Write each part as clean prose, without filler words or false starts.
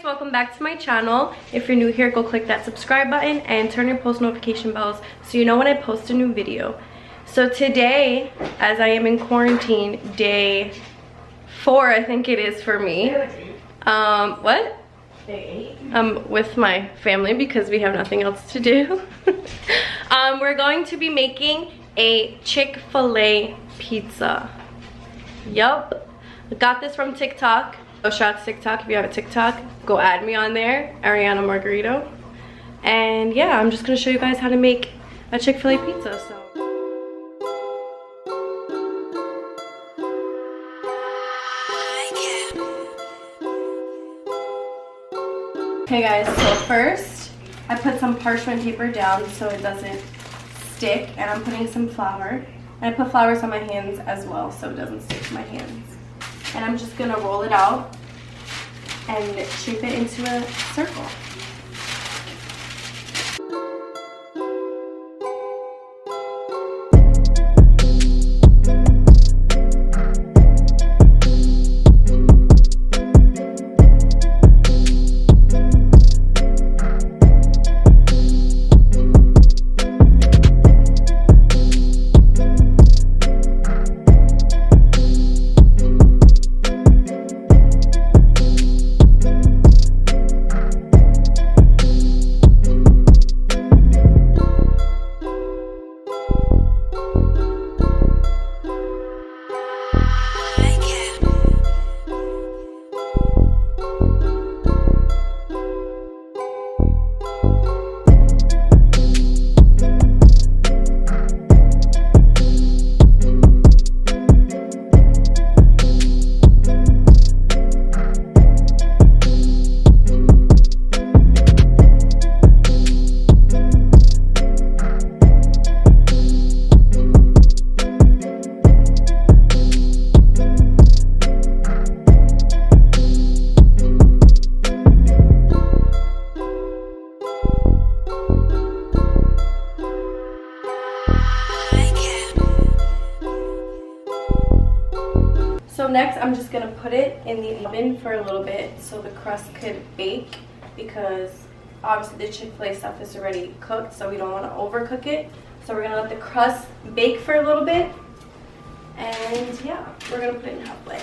welcome back to my channel. If you're new here, go click that subscribe button and turn your post notification bells so you know when I post a new video. So today, as I am in quarantine, day 4 I think it is for me. What? Day 8. I'm with my family because we have nothing else to do. We're going to be making a Chick-Fil-A pizza. Yup. I got this from TikTok. So shout out to TikTok. If you have a TikTok, go add me on there, Ariana Margarito. And yeah, I'm just gonna show you guys how to make a Chick-Fil-A pizza. So okay guys, so first I put some parchment paper down so it doesn't stick, and I'm putting some flour. And I put flour on my hands as well so it doesn't stick to my hands. And I'm just gonna roll it out and shape it into a circle. So next I'm just gonna put it in the oven for a little bit so the crust could bake, because obviously the Chick-fil-A stuff is already cooked, so we don't want to overcook it. So we're gonna let the crust bake for a little bit, and yeah, we're gonna put it in halfway.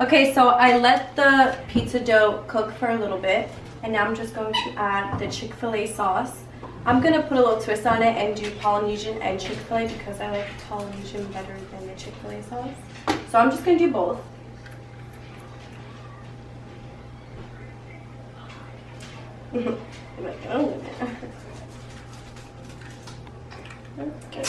Okay, so I let the pizza dough cook for a little bit, and now I'm just going to add the Chick-fil-A sauce. I'm going to put a little twist on it and do Polynesian and Chick-fil-A because I like Polynesian better than the Chick-fil-A sauce. So I'm just going to do both. I'm like, oh. Okay.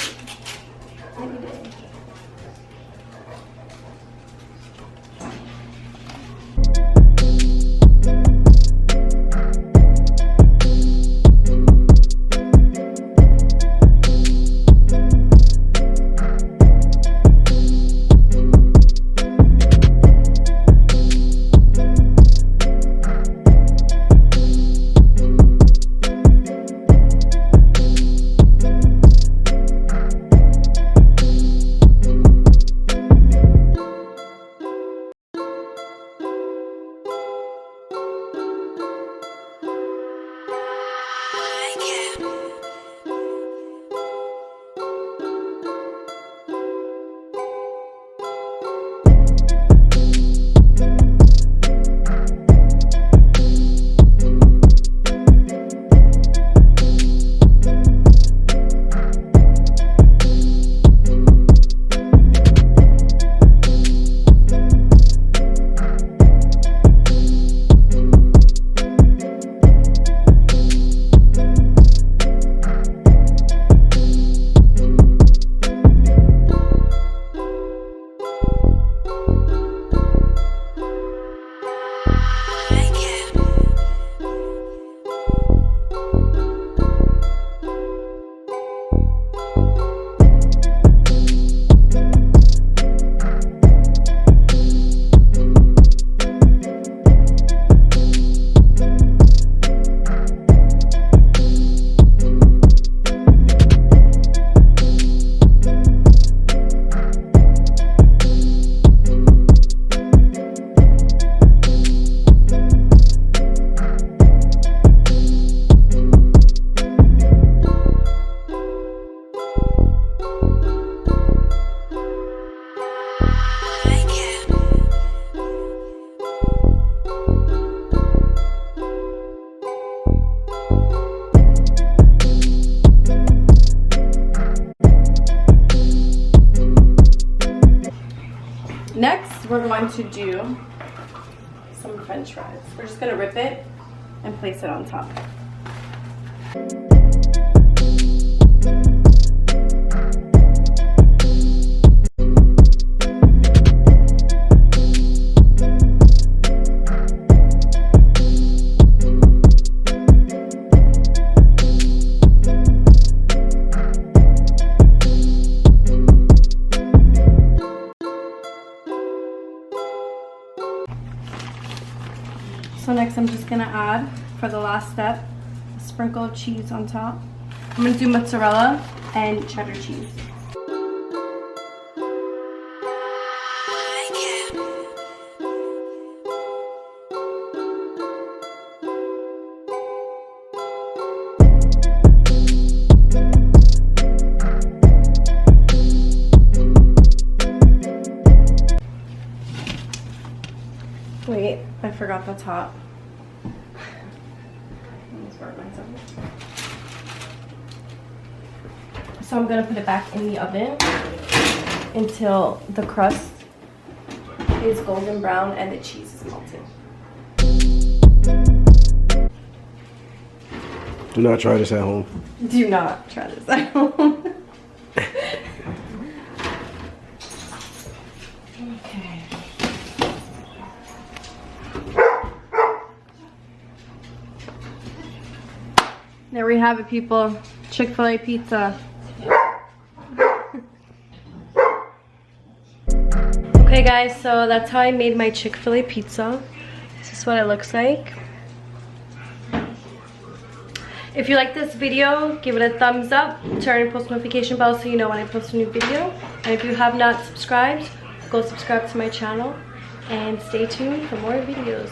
to do some French fries. We're just gonna rip it and place it on top. So next I'm just gonna add, for the last step, a sprinkle of cheese on top. I'm gonna do mozzarella and cheddar cheese. Wait, I forgot the top. So I'm gonna put it back in the oven until the crust is golden brown and the cheese is melted. Do not try this at home. Do not try this at home. Okay. There we have it, people. Chick-Fil-A pizza. Okay guys, so that's how I made my Chick-Fil-A pizza. This is what it looks like. If you like this video, give it a thumbs up, turn on post notification bell so you know when I post a new video. And if you have not subscribed, go subscribe to my channel and stay tuned for more videos.